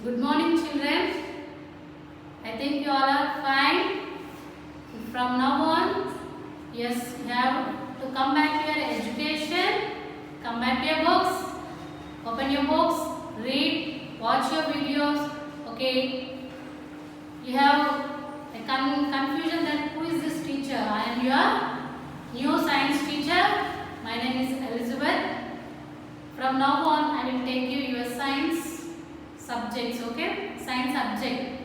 Good morning, children. I think you all are fine. From now on, yes, you have to come back to your education. Come back to your books. Open your books. Read. Watch your videos. Okay. You have a confusion that who is this teacher? I am your new science teacher. My name is Elizabeth. From now on, I will take you your science subjects, okay? Science subject.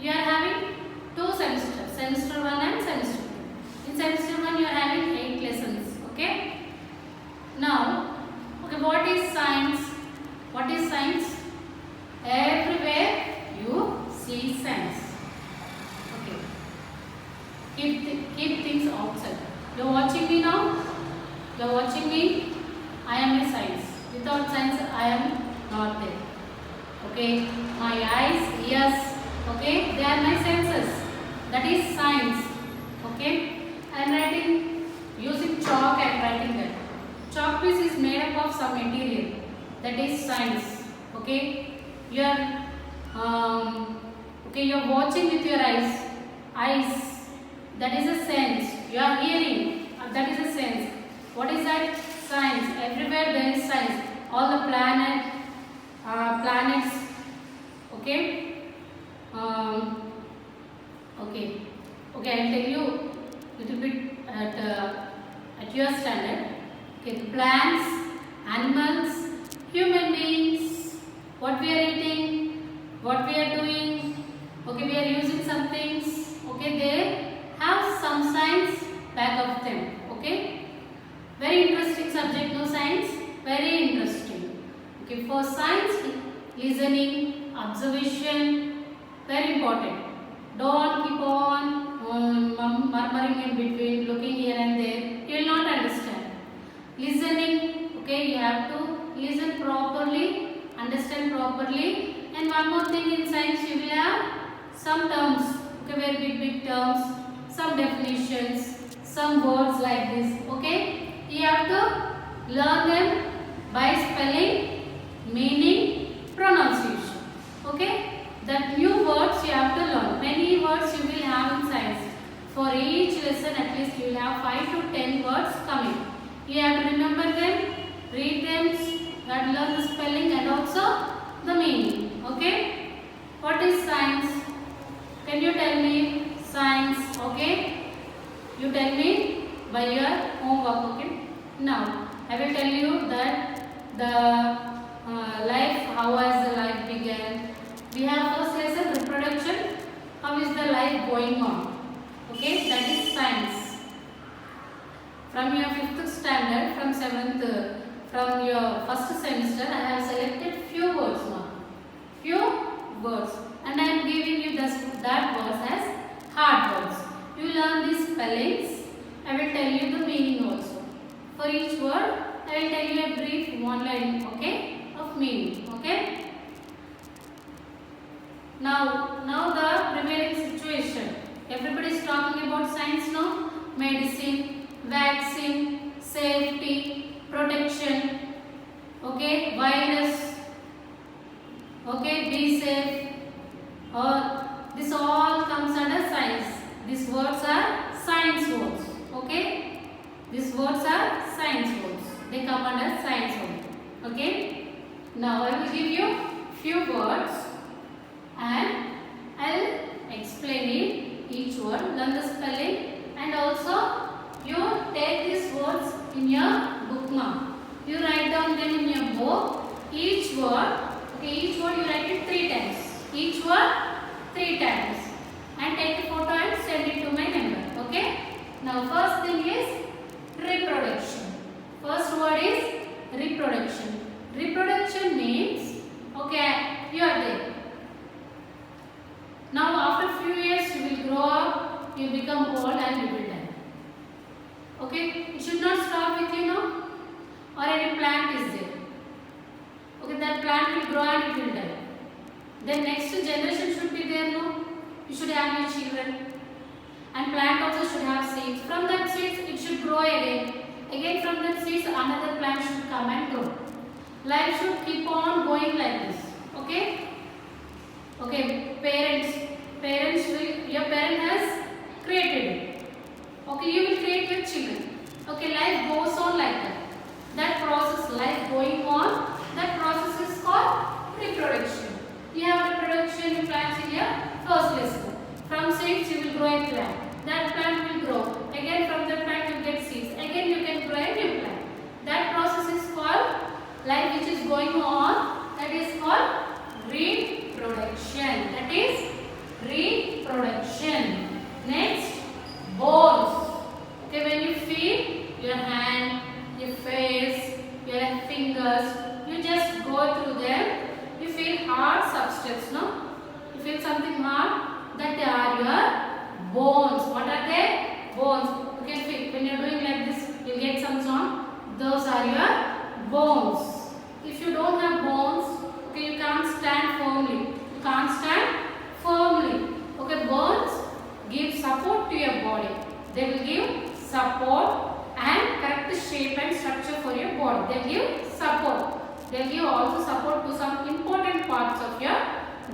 You are having two semesters, semester 1 and semester 2. In semester 1, you are having 8 lessons, okay? Now, okay, what is science? What is science? Everywhere you see science. Okay. Keep things outside. You are watching me now? You are watching me? I am a science. Without science, I am not there. Okay, my eyes, ears, okay, they are my senses. That is science. Okay, I am writing using chalk. I am writing that. Chalk piece is made up of some material. That is science. Okay, you are okay. You are watching with your eyes. Eyes. That is a sense. You are hearing. That is a sense. What is that? Science. Everywhere there is science. All the planets. Okay. Okay. Okay. I will tell you little bit at your standard. Okay. Plants, animals, human beings. What we are eating, what we are doing. Okay. We are using some things. Okay. They have some science back of them. Okay. Very interesting subject. No science. Very interesting. Okay. For science, listening, observation, very important. Don't keep on murmuring in between, looking here and there. You will not understand. Listening, okay, you have to listen properly, understand properly. And one more thing, in science you will have some terms, okay, very big terms, some definitions, some words like this, okay. You have to learn them by spelling, meaning, pronunciation, okay. That new words you have to learn. Many words you will have in science. For each lesson at least you will have 5 to 10 words coming. You have to remember them, read them, you have to learn the spelling and also the meaning, okay. What is science? Can you tell me science, okay. You tell me by your homework, okay. Now, I will tell you that the life, how has the life began. We have first lesson reproduction. How is the life going on? Okay, that is science. From your 5th standard, from 7th, from your first semester, I have selected few words now. Few words, and I am giving you that words as hard words. You learn these spellings. I will tell you the meaning also. For each word, I will tell you a brief one line, okay, of meaning, okay. Now the prevailing situation. Everybody is talking about science now. Medicine, vaccine, safety, protection, okay, virus, okay, be safe. Or this all comes under science. These words are science words, okay. These words are science words. They come under science only. Okay. Now I will give you few words and I will explain it, each word, learn the spelling, and also you take these words in your bookmark. You write down them in your book. Each word, okay, each word you write it 3 times. Each word 3 times. And take a photo and send it to my number. Okay. Now first thing is reproduction. First word is reproduction. Reproduction means, okay, you are there. Now after few years you will grow up, you become old and you will die. Okay, it should not stop with you now. Or any plant is there. Okay, that plant will grow and it will die. Then next generation should be there, no? You should have your children. And plant also should have seeds. From that seeds it should grow again. Again from that seeds another plant should come and grow. Life should keep on going like this. Okay? grow a plant. That plant will grow. Again from that plant you get seeds. Again you can grow a new plant. That process is called life which is going on. That is called reproduction. That is reproduction. Next, bones. Okay, when you feel your hand, your face, your fingers, you just go through them. You feel hard substrates, no? You feel something hard. That are your bones. What are they? Bones. You can feel when you are doing like this, you will get some sound. Those are your bones. If you don't have bones, okay, you can't stand firmly. You can't stand firmly. Okay, bones give support to your body. They will give support and correct the shape and structure for your body. They will give support. They will give also support to some important parts of your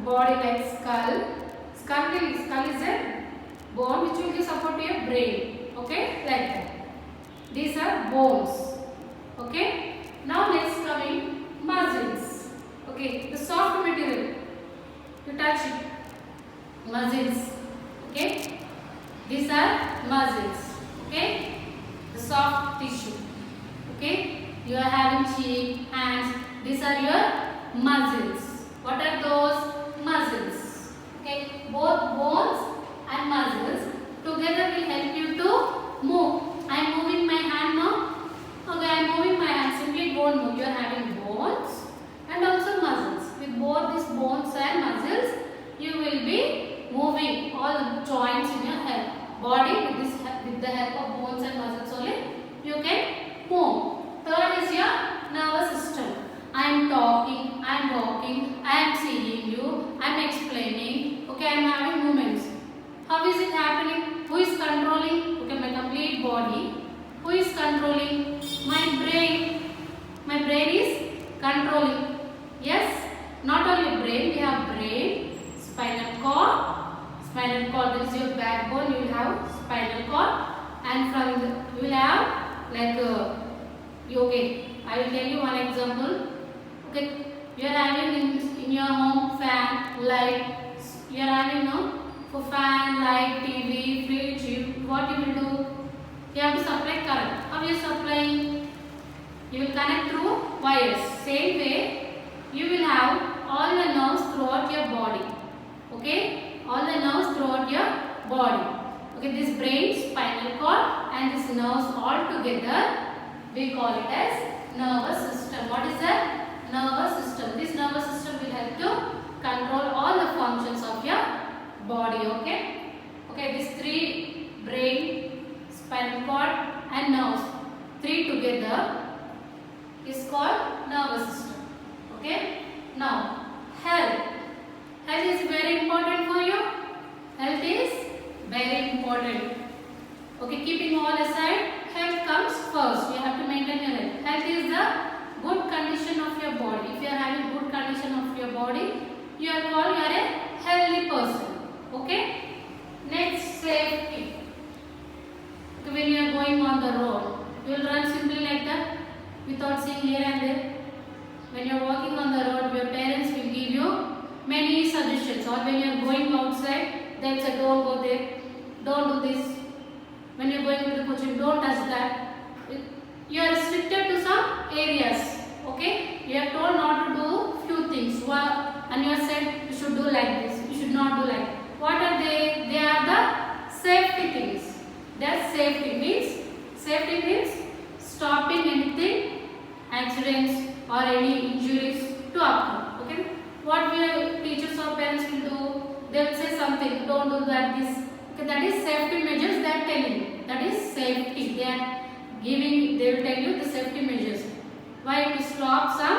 body like skull. Skull is a bone which will give support to your brain. Okay, like that. These are bones. Okay. Now next coming muscles. Okay, the soft material. You touch it. Muscles. Okay. These are muscles. Okay. The soft tissue. Okay. You are having cheek, hands. These are your muscles. What are those? Muscles. Okay. Both bones and muscles together will help you to move. I am moving my hand now. Okay, I am moving my hand. Simply don't move. You are having bones and also muscles. With both these bones and muscles, you will be moving all the joints in your body with the help of bones and muscles only. You can move. Third is your nervous system. I am talking, I am walking, I am seeing you, I am explaining. Okay, I am having movements. How is it happening? Who is controlling? Okay, my complete body. Who is controlling? My brain. My brain is controlling. Yes, not only brain, we have brain, spinal cord. Spinal cord, that is your backbone. You will have spinal cord, and from the, you will have like okay. I will tell you one example. Okay, you are having in your home fan, light. You are having for fan, light, TV, fridge. What you will do? You have to supply current. How you supplying? You will connect through wires. Same way, you will have all the nerves throughout your body. Okay, all the nerves throughout your body. Okay, this brain, spinal cord, and this nerves all together, we call it as nervous system. What is that? Nervous system. This nervous system will help to control all the functions of your body. Okay. Okay, these three, brain, spinal cord and nerves, three together is called nervous system. Okay. Now, health. Health is very important for you. Health is very important. Okay, keeping all aside, health comes first. You have to maintain your health. Health is the good condition of your body. If you are having good condition of your body, you are called, you are a healthy person. Okay. Next, safety. Okay, when you are going on the road, you will run simply like that without seeing here and there. When you are walking on the road, your parents will give you many suggestions. Or when you are going outside, they will say, don't go there, don't do this. When you are going to the coaching, don't touch that. You are restricted to some areas. Okay, you are told not to do few things. And you are said you should do like this. You should not do like that. What are they? They are the safety things. That safety means stopping anything, accidents or any injuries to occur. Okay. What will teachers or parents will do? They will say something. Don't do that. This. Okay. That is safety measures they are telling you. That is safety. They are giving. They will tell you the safety measures. Why? To stop some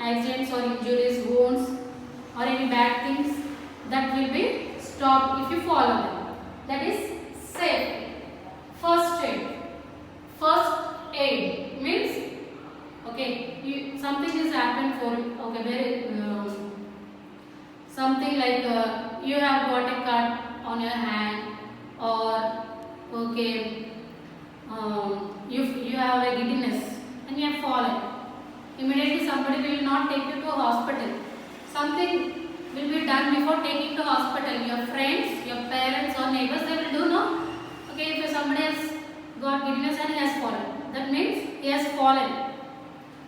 accidents or injuries, wounds or any bad things that will be stopped if you follow them. That is safe. First aid. First aid means okay, something has happened for okay, very something like you have got a cut on your hand or okay, you have a giddiness and you have fallen. Immediately somebody will not take you to a hospital. Something will be done before taking to hospital. Your friends, your parents or neighbors, they will do, no? Okay, if somebody has got giddiness and he has fallen, that means he has fallen.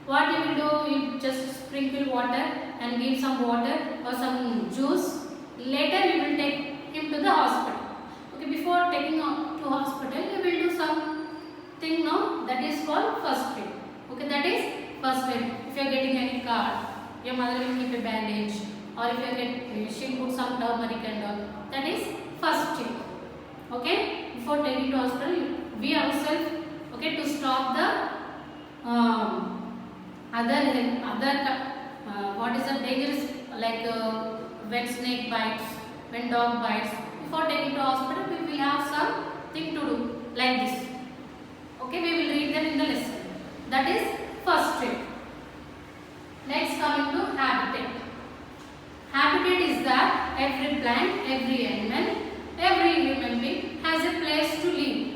What you will do, you just sprinkle water and give some water or some juice. Later you will take him to the hospital. Okay, before taking to hospital, you will do something, no? That is called first aid. Okay, that is first aid. If you are getting any cut, your mother will keep a bandage, or if you get, she will put some turmeric and all. That is first aid. Okay, before taking to hospital, we ourselves, okay, to stop the what is the dangerous, like when snake bites, when dog bites. Before taking to hospital, we will have something to do like this. Okay, we will read them in the lesson. That is first aid. Next, coming to habitat. Habitat is that every plant, every animal, every human being has a place to live.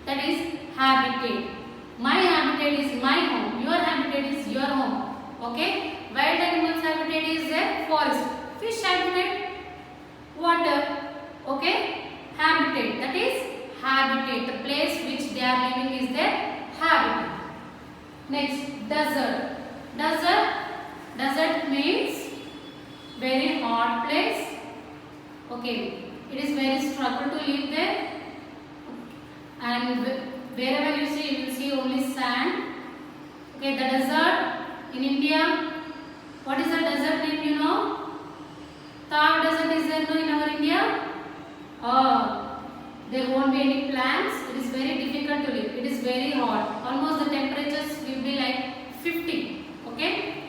That is habitat. My habitat is my home. Your habitat is your home. Okay. Wild animals habitat is a forest. Fish habitat, water. Okay. Habitat. That is habitat. The place which they are living is their habitat. Next, desert. Desert means very hot place. Okay. It is very struggle to live there. And wherever you see, you will see only sand. Okay, the desert in India. What is the desert name, you know? Thar desert is there, no, in our India? There won't be any plants. It is very difficult to live. It is very hot. Almost the temperatures will be like 50. Okay?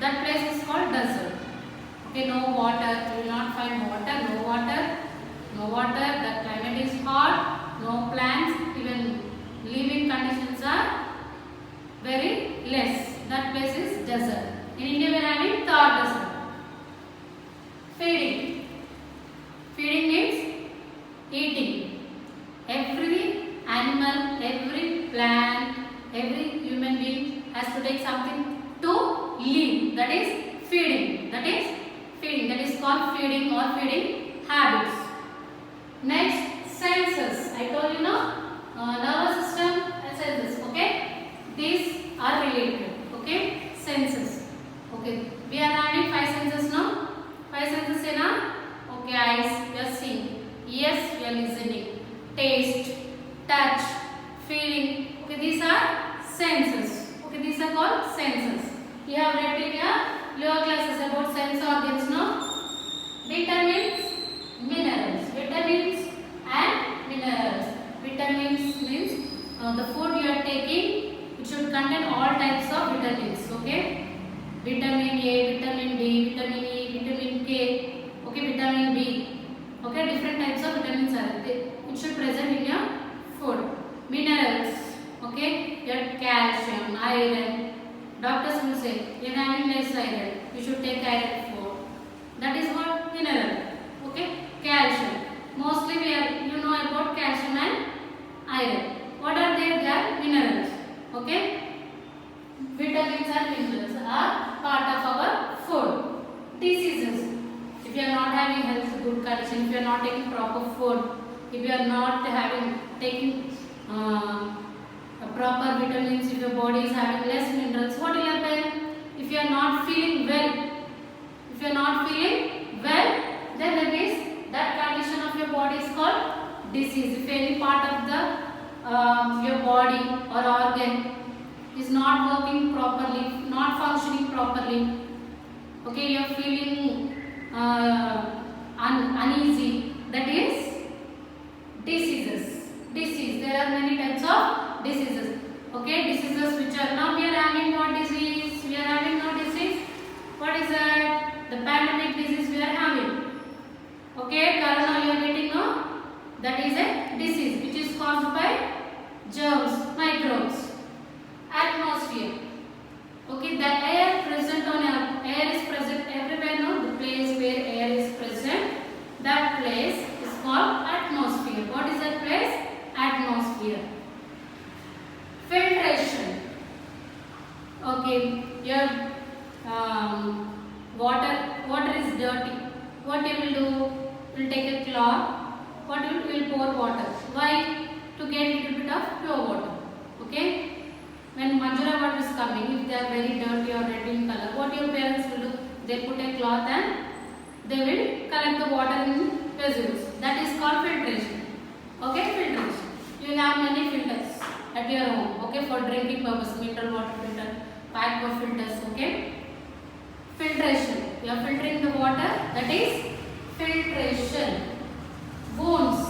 That place is called desert. Okay, no water. You will not find water. No water. No water. The climate is hot. No plants. Even living conditions are very less. That place is desert. In India we are having Thar desert. Feeding. Feeding means eating. Every animal, every plant, every human being has to take something to live. That is feeding. That is feeding. That is called feeding or feeding habits. Next, senses. I told you, no, nervous system and senses. Okay, these are related. Okay, senses. Okay, we are having 5 senses now. 5 senses in a, okay, eyes, we are seeing. Yes, we are listening. Taste, touch, feeling. Okay, these are senses. Okay, these are called senses. You have read in your lower classes about sense organs, no? Vitamins, minerals. Vitamins and minerals. Vitamins means the food you are taking, it should contain all types of vitamins. Okay, vitamin A, vitamin D, vitamin E, vitamin K. Okay, vitamin B. Okay, different types of vitamins are there. It should present in your food. Minerals. Okay, your calcium, iron. Doctors will say you are having less iron. You should take iron food. That is what mineral. Okay, calcium. Mostly we are, you know about calcium and iron. What are they? They are minerals. Okay, vitamins and minerals are part of our food. Diseases. If you are not having health good condition, if you are not taking proper food, if you are not taking proper vitamins, if your body is having less minerals, what will happen? If you are not feeling well, then that means that condition of your body is called disease. If any part of the your body or organ is not working properly, not functioning properly, okay, you are feeling uneasy, that is diseases. There are many types of diseases. Okay, diseases which are, now we are having what disease? We are having no disease. What is that? The pandemic disease we are having. Okay, corona you are getting, no? That is a disease which is caused by germs, microbes. Atmosphere. Okay, the air present on air is present everywhere, no? The place where air is present, that place is called atmosphere. What is that place? Atmosphere. Filtration. Okay, your water is dirty. what you will do? You will take a cloth. What you will pour water. Why? To get little bit of pure water. Okay. When Manjula water is coming, if they are very dirty or red in color, what your parents will do? They put a cloth and they will collect the water in vessels. That is called filtration. Okay, filtration. You will have many filters at your home. Okay, for drinking purpose, mineral water filter, pipe of filters. Okay, filtration. You are filtering the water. That is filtration. Wounds.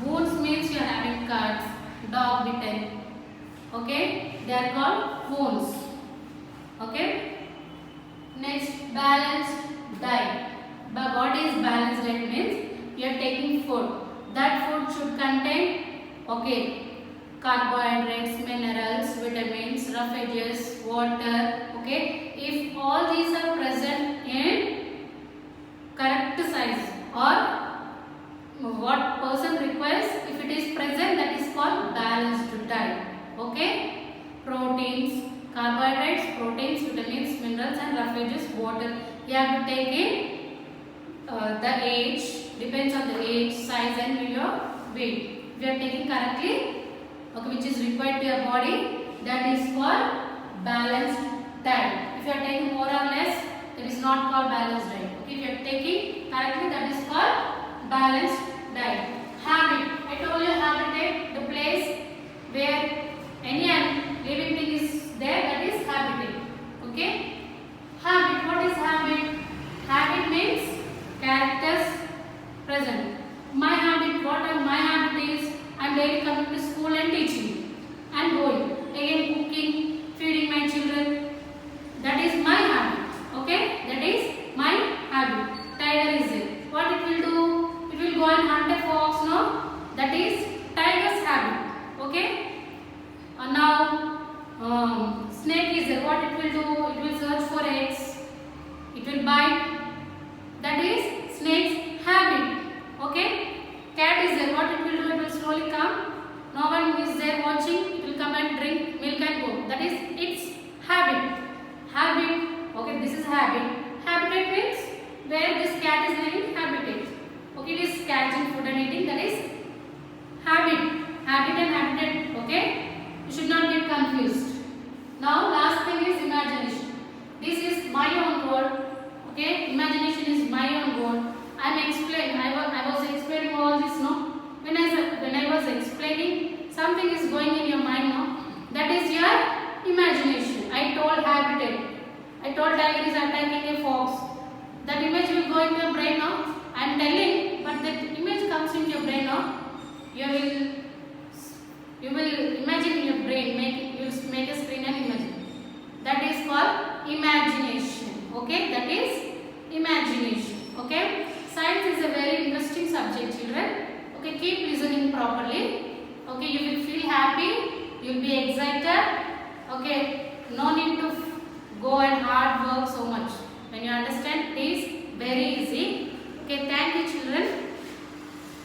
Wounds means you are having cuts, dog bitten. Okay, they are called wounds. Okay. Next, balanced diet. What is balanced diet means you are taking food. That food should contain, okay, carbohydrates, minerals, vitamins, rough edges, water. Okay, if all these are present in correct size or what person requires, if it is present, that is called balanced diet. Okay, proteins, carbohydrates, proteins, vitamins, minerals and rough edges, water. You have to take in the age, depends on the age, size and your weight. If you are taking correctly, okay, which is required to your body, that is called balanced diet. If you are taking more or less, that is not called balanced diet. Okay, if you are taking correctly, that is called balanced diet. Habit. I told you habitat, the place where any living thing is there, that is habitat. Okay. Habit. What is habit? Habit means characters present. My habit. What my habit is? I am daily coming to school and teaching and going. Again cooking, feeding my children. That is my habit. Okay. That is my habit. Tiger is there. What it will do? It will go and hunt a fox. No. That is tiger's habit. Okay. Now snake is there. What it will do? It will search for eggs. It will bite. That is snake's habit. Okay. Cat is there. What it will do? It will slowly come. No one is there watching. It will come and drink milk and go. That is its habit. Habit. Okay. This is habit. Habitat means where this cat is living. Habitat. Okay. It is catching food and eating. That is habit. Habit and habitat. Okay. You should not get confused. Now last thing is imagination. This is my own word. Okay, imagination is my own word. I was explaining all this. No, when I was explaining, something is going in your mind. No, that is your imagination. I told habitat. I told tiger is attacking a fox. That image will go in your brain. No, I am telling, but that image comes in your brain. No, you will imagine in your brain, you will make a screen and imagine. That is called imagination. Okay, that is imagination. Okay, science is a very interesting subject, children. Okay, keep listening properly. Okay, you will feel happy, you will be excited. Okay, no need to go and hard work so much. When you understand, it is very easy. Okay, thank you, children.